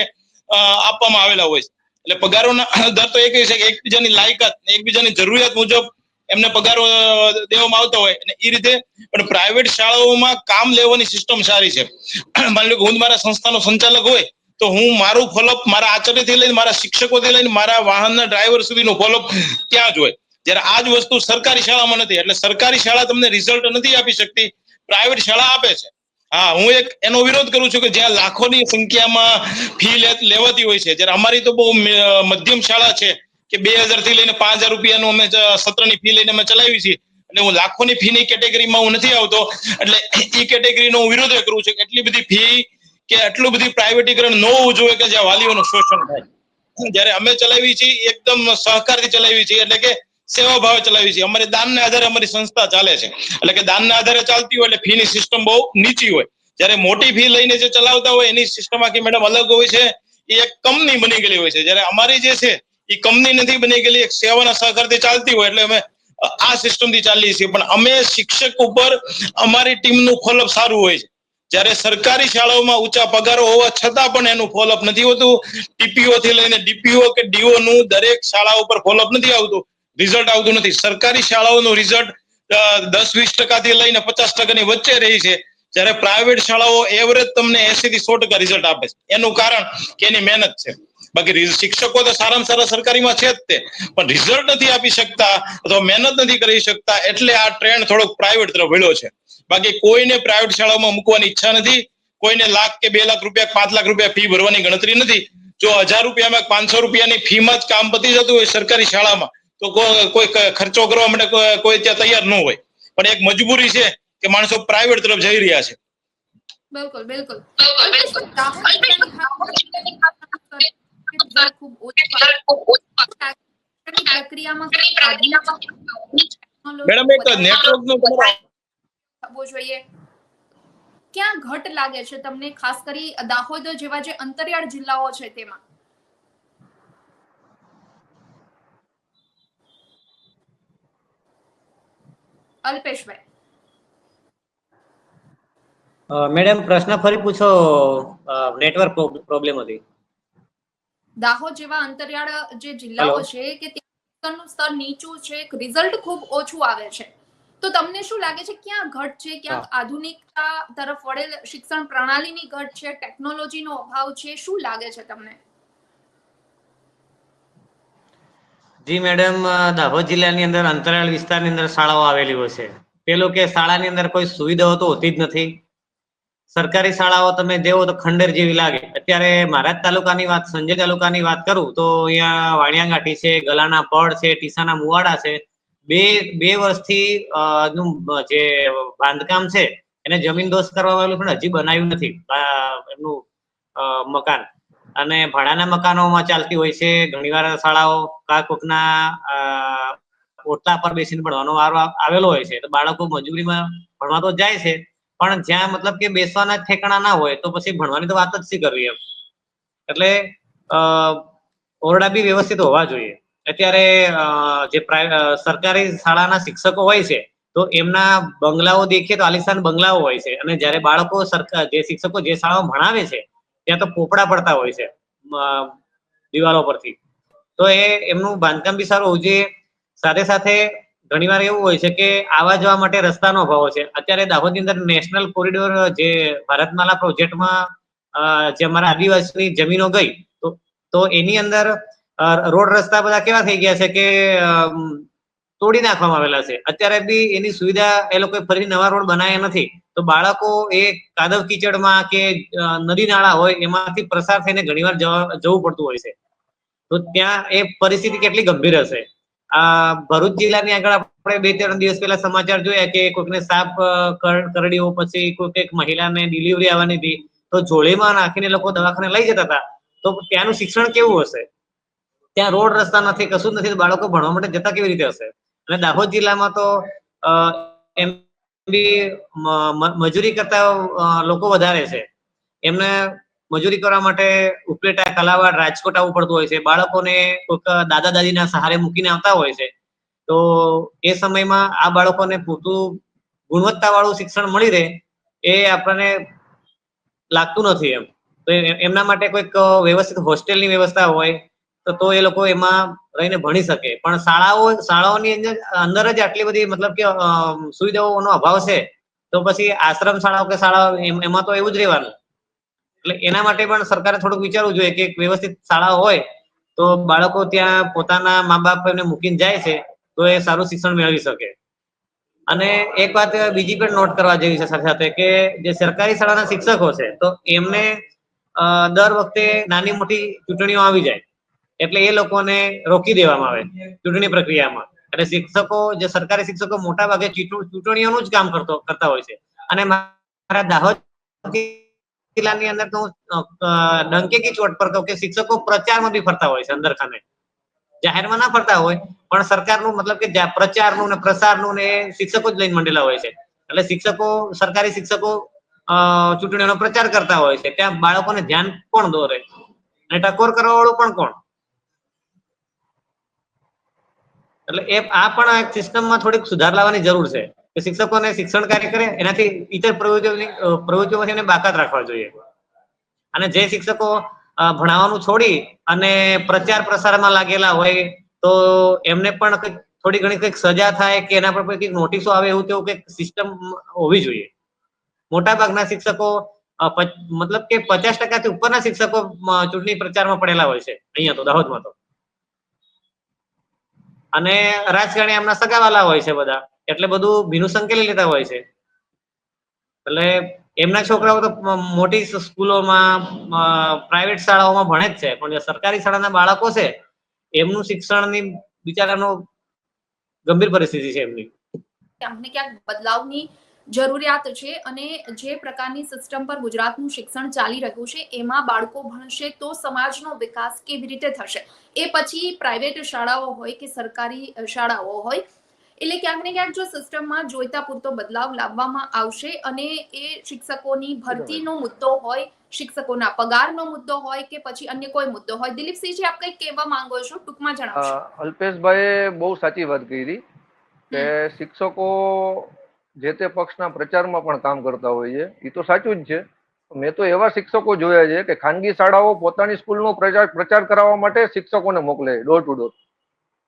આપવામાં આવેલા હોય છે. એટલે પગારોના દર તો એક છે કે એકબીજાની લાયકાત, એકબીજાની જરૂરિયાત મુજબ એમને પગારો દેવામાં આવતા હોય, અને એ રીતે પણ પ્રાઇવેટ શાળાઓમાં કામ લેવાની સિસ્ટમ સારી છે. માની લો કે હું મારા સંસ્થાનો સંચાલક હોય તો હું મારું ફોલોઅપ મારા આચાર્યથી લઈને મારા શિક્ષકોથી લઈને મારા વાહનના ડ્રાઈવર સુધીનું ફોલોઅપ ત્યાં જ હોય, જ્યારે આ જ વસ્તુ સરકારી શાળામાં નથી. એટલે સરકારી શાળા તમને રિઝલ્ટ નથી આપી શકતી, પ્રાઇવેટ શાળા આપે છે. હા, હું એક એનો વિરોધ કરું છું કે જ્યાં લાખોની સંખ્યામાં ફી લેવાતી હોય છે, જ્યારે અમારી તો બહુ મધ્યમ શાળા છે કે 2,000 થી લઈને 5,000 રૂપિયાનું અમે સત્રની ફી લઈને અમે ચલાવી છીએ. એટલે હું લાખોની ફીની કેટેગરીમાં હું નથી આવતો, એટલે એ કેટેગરીનો હું વિરોધ કરું છું કે એટલી બધી ફી કે આટલું બધી પ્રાઇવેટીકરણ ન હોવું જોઈએ કે જ્યાં વાલીઓનું શોષણ થાય. જ્યારે અમે ચલાવી છીએ એકદમ સહકારથી ચલાવી છીએ, એટલે કે સેવા ભાવે ચલાવી છીએ. અમારે દાનના આધારે અમારી સંસ્થા ચાલે છે, એટલે કે દાનના આધારે ચાલતી હોય એટલે ફીની સિસ્ટમ બહુ નીચી હોય. જ્યારે મોટી ફી લઈને જે ચલાવતા હોય એની સિસ્ટમ આખી મેડમ અલગ હોય છે, એ એક કંપની બની ગયેલી હોય છે. જ્યારે અમારી જે છે એ કંપની નથી બની ગયેલી, એક સેવાના સહકારથી ચાલતી હોય, એટલે અમે આ સિસ્ટમથી ચાલીએ છીએ. પણ અમે શિક્ષક ઉપર અમારી ટીમનું ફોલોઅપ સારું હોય છે, જ્યારે સરકારી શાળાઓમાં ઊંચા પગારો હોવા છતાં પણ એનું ફોલોઅપ નથી હોતું. ટીપીઓ થી લઈને ડીપીઓ કે ડીઓ નું દરેક શાળા ઉપર ફોલોઅપ નથી આવતું, રિઝલ્ટ આવતું નથી. સરકારી શાળાઓનું રિઝલ્ટ 10-20% થી લઈને 50% વચ્ચે રહી છે, જ્યારે પ્રાઇવેટ શાળાઓ એવરેજ તમને 80 થી 100% રિઝલ્ટ આપે છે. એનું કારણ કે એની મહેનત છે. બાકી શિક્ષકો તો સારામાં સારા સરકારીમાં છે જ તે, પણ રિઝલ્ટ નથી આપી શકતા અથવા મહેનત નથી કરી શકતા, એટલે આ ટ્રેન્ડ થોડોક પ્રાઇવેટ તરફ વળ્યો છે. બાકી કોઈને પ્રાઇવેટ શાળામાં મૂકવાની ઈચ્છા નથી. કોઈને લાખ કે 2 લાખ રૂપિયા 5 લાખ રૂપિયા ફી ભરવાની ગણતરી નથી. જો 1,000 રૂપિયામાં 500 રૂપિયાની ફીમાં જ કામ પતી જતું હોય સરકારી શાળામાં, તો કોઈ ખર્ચો કરવા માટે કોઈ ત્યાં તૈયાર ન હોય. પણ એક મજબૂરી છે કે માણસો પ્રાઇવેટ તરફ જઈ રહ્યા છે. બિલકુલ. મેડમ એક નેટવર્ક નો જોઈએ, ક્યાં ઘટ લાગે છે તમને, ખાસ કરી દાહોદ જેવા જે અંતરિયાળ જિલ્લાઓ છે તેમાં? અલ્પેશભાઈ, મેડમ પ્રશ્ન ફરી પૂછો, નેટવર્ક પ્રોબ્લેમ હતી. દાહોદ જેવા અંતરિયાળ જે જિલ્લાઓ છે કે શિક્ષણનું સ્તર નીચું છે, રિઝલ્ટ ખૂબ ઓછું આવે છે, તો તમને શું લાગે છે ક્યાં ઘટ છે? ક્યાંક આધુનિકતા તરફ વળેલ શિક્ષણ પ્રણાલીની ઘટ છે, ટેકનોલોજીનો અભાવ છે, શું લાગે છે તમને? જી મેડમ, દાહોદ જિલ્લાની અંદર અંતરિયાળ વિસ્તારની અંદર શાળાઓ આવેલી હોય છે. પેલું કે શાળાની અંદર કોઈ સુવિધાઓ તો હોતી જ નથી. સરકારી શાળાઓ તમે જેવો તો ખંડેર જેવી લાગે. અત્યારે મહારાજ તાલુકાની વાત, સંજય તાલુકાની વાત કરું તો અહીંયા વાણિયાઘાટી છે, ગલાના પડ છે, ટીસાના મુવાડા છે, બે વર્ષથી નું જે બાંધકામ છે એને જમીન દોસ્ત કરવા વાળું પણ હજી બનાવ્યું નથી એમનું મકાન. અને ભાડાના મકાનોમાં ચાલતી હોય છે ઘણીવાર શાળાઓ કોકના ઓટલા પર બેસીને ભણવાનો વારો આવેલો હોય છે, તો બાળકો મજૂરીમાં ભણવા તો જાય છે, પણ જ્યાં મતલબ કે બેસવાના ઠેકાણા ના હોય તો પછી ભણવાની તો વાત જ શી કરવી એમ. એટલે ઓરડા બી વ્યવસ્થિત હોવા જોઈએ. અત્યારે જે સરકારી શાળાના શિક્ષકો હોય છે તો એમના બંગલાઓ દેખીએ તો આલિશાન બંગલાઓ હોય છે, અને જયારે બાળકો જે શિક્ષકો જે શાળામાં ભણાવે છે ત્યાં તો પોપડા પડતા હોય છે દિવાલો પરથી. તો એમનું બાંધકામ બી સારું હોવું જોઈએ. સાથે સાથે ઘણીવાર એવું હોય છે કે આવા જવા માટે રસ્તાનો અભાવ છે. અત્યારે દાહોદની અંદર નેશનલ કોરિડોર જે ભારતમાલા પ્રોજેક્ટમાં જે અમારા આદિવાસીની જમીનો ગઈ તો એની અંદર રોડ રસ્તા બધા કેવા થઈ ગયા છે કે તોડી નાખવામાં આવેલા છે. અત્યારે બી એની સુવિધા એ લોકો ફરી નવા રોડ બનાવ્યા નથી, તો બાળકો એ કાદવ કીચડમાં કે નદી નાળા હોય એમાંથી પ્રસાર થઈને ઘણીવાર જવું પડતું હોય છે. તો ત્યાં એ પરિસ્થિતિ કેટલી ગંભીર હશે. ભરૂચ જિલ્લાની આગળ આપણે 2-3 દિવસ પહેલા સમાચાર જોયા કે કોઈકને સાપ કરડ્યો, પછી કોઈક મહિલાને ડિલિવરી આવવાની હતી તો જોળીમાં નાખીને લોકો દવાખાને લઈ જતા હતા. તો ત્યાંનું શિક્ષણ કેવું હશે? ત્યાં રોડ રસ્તા નથી, કશું જ નથી, તો બાળકો ભણવા માટે જતા કેવી રીતે હશે? અને દાહોદ જિલ્લામાં તો એમ બી મજૂરી કરતા લોકો વધારે છે. એમને મજૂરી કરવા માટે ઉપલેટા, કલાવાડ, રાજકોટ આવવું પડતું હોય છે. બાળકોને કોઈક દાદા દાદીના સહારે મૂકીને આવતા હોય છે. તો એ સમયમાં આ બાળકોને પૂરતું ગુણવત્તા વાળું શિક્ષણ મળી રહે એ આપણને લાગતું નથી એમ. તો એમના માટે કોઈક વ્યવસ્થિત હોસ્ટેલની વ્યવસ્થા હોય તો એ લોકો એમાં રહીને ભણી શકે. પણ શાળાઓની અંદર જ આટલી બધી મતલબ કે સુવિધાઓનો અભાવ છે, તો પછી આશ્રમ શાળાઓ કે શાળાઓ એમાં તો એવું જ રહેવાનું. એટલે એના માટે પણ સરકારે થોડુંક વિચારવું જોઈએ કે વ્યવસ્થિત શાળાઓ હોય તો બાળકો ત્યાં પોતાના મા બાપ એમને મૂકીને જાય છે તો એ સારું શિક્ષણ મેળવી શકે. અને એક વાત બીજી પણ નોટ કરવા જેવી છે સાથે સાથે કે જે સરકારી શાળાના શિક્ષકો છે તો એમને દર વખતે નાની મોટી ચૂંટણીઓ આવી જાય એટલે એ લોકોને રોકી દેવામાં આવે ચૂંટણી પ્રક્રિયામાં. અને શિક્ષકો જે સરકારી શિક્ષકો મોટા ભાગે ચૂંટણીઓનું જ કામ કરતા હોય છે. અને મારા દાહોદ જિલ્લાની અંદર તો ડંકેકી ચોટ પર કહું કે શિક્ષકો પ્રચારમાં બી ફરતા હોય છે અંદર ખાને. જાહેરમાં ના ફરતા હોય પણ સરકારનું મતલબ કે પ્રચારનું ને પ્રસારનું ને શિક્ષકો જ લઈને મંડેલા હોય છે. એટલે સરકારી શિક્ષકો ચૂંટણીઓનો પ્રચાર કરતા હોય છે. ત્યાં બાળકોને ધ્યાન કોણ દોરે અને ટકોર કરવા વાળું પણ કોણ? એટલે આ પણ એક સિસ્ટમમાં થોડીક સુધાર લાવવાની જરૂર છે કે શિક્ષકોને શિક્ષણ કાર્ય કરે એનાથી ઇતર પ્રવૃત્તિઓમાંથી એને બાકાત રાખવા જોઈએ. અને જે શિક્ષકો ભણાવવાનું છોડી અને પ્રચાર પ્રસારમાં લાગેલા હોય તો એમને પણ કંઈક થોડી ઘણી કંઈક સજા થાય કે એના પર કંઈક નોટિસો આવે એવું તેવું કંઈક સિસ્ટમ હોવી જોઈએ. મોટા ભાગના શિક્ષકો મતલબ કે 50% ઉપરના શિક્ષકો ચૂંટણી પ્રચારમાં પડેલા હોય છે અહીંયા તો દાહોદમાં તો. અને રાજકારણી એમના સગાવાલા હોય છે બધા, એટલે બધું ભીનું સંકેલી લેતા હોય છે. એટલે એમના છોકરાઓ તો મોટી સ્કૂલોમાં પ્રાઇવેટ શાળાઓમાં ભણે જ છે, પણ જે સરકારી શાળાના બાળકો છે એમનું શિક્ષણની બિચારાનો ગંભીર પરિસ્થિતિ છે એમની. ક્યાંક ને ક્યાંક બદલાવની જરૂરિયાત છે અને જે પ્રકારની સિસ્ટમ પર ગુજરાતનું શિક્ષણ ચાલી રહ્યું છે એમાં બાળકો ભણશે તો સમાજનો વિકાસ કેવી રીતે થશે? એ પછી પ્રાઇવેટ શાળાઓ હોય કે સરકારી શાળાઓ હોય, એટલે ક્યાંક ને ક્યાંક જો સિસ્ટમમાં જોઈતા પૂરતો બદલાવ લાવવામાં આવશે અને એ શિક્ષકોની ભરતીનો મુદ્દો હોય, શિક્ષકોના પગારનો મુદ્દો હોય કે પછી અન્ય કોઈ મુદ્દો હોય. દિલીપસિંહજી, આપ કંઈક કહેવા માંગો છો? ટૂંકમાં જણાવશો. અલ્પેશભાઈએ બહુ સાચી વાત કરી કે શિક્ષકો જે તે પક્ષના પ્રચારમાં પણ કામ કરતા હોય છે. એ તો સાચું જ છે. મેં તો એવા શિક્ષકો જોયા છે કે ખાનગી શાળાઓ પોતાની સ્કૂલનો પ્રચાર કરાવવા માટે શિક્ષકોને મોકલે ડોર ટુ ડોર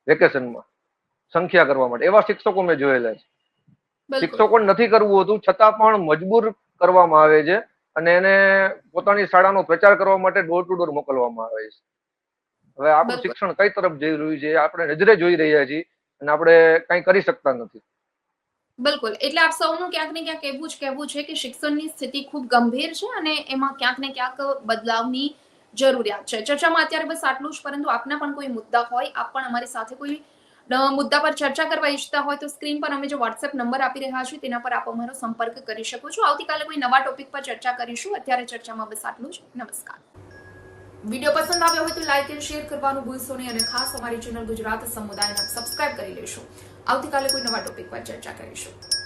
વેકેશનમાં સંખ્યા કરવા માટે. એવા શિક્ષકો મેં જોયેલા છે. શિક્ષકોને નથી કરવું હોતું છતાં પણ મજબૂર કરવામાં આવે છે અને એને પોતાની શાળાનો પ્રચાર કરવા માટે ડોર ટુ ડોર મોકલવામાં આવે છે. હવે આપણું શિક્ષણ કઈ તરફ જઈ રહ્યું છે આપણે નજરે જોઈ રહ્યા છીએ અને આપણે કઈ કરી શકતા નથી. બિલકુલ. એટલે આપ સૌનું ક્યાંક ને ક્યાંક એવું જ કહેવું છે કે શિક્ષણની સ્થિતિ ખૂબ ગંભીર છે અને એમાં ક્યાંક ને ક્યાંક બદલાવની જરૂરિયાત છે. ચર્ચામાં અત્યારે બસ આટલું જ, પરંતુ આપના પણ કોઈ મુદ્દા હોય, આપ પણ અમારી સાથે કોઈ મુદ્દા પર ચર્ચા કરવા ઈચ્છતા હોય તો સ્ક્રીન પર અમે જે વોટ્સએપ નંબર આપી રહ્યા છીએ તેના પર આપ અમારો સંપર્ક કરી શકો છો. આવતીકાલે કોઈ નવા ટોપિક પર ચર્ચા કરીશું. અત્યારે ચર્ચામાં બસ આટલું જ. નમસ્કાર. વિડીયો પસંદ આવ્યો હોય તો લાઈક અને શેર કરવાનું ભૂલશો નહીં અને ખાસ અમારી ચેનલ ગુજરાત સમુદાયને સબસ્ક્રાઇબ કરી લેશો. આવતીકાલે કોઈ નવા ટોપિક પર ચર્ચા કરીશું.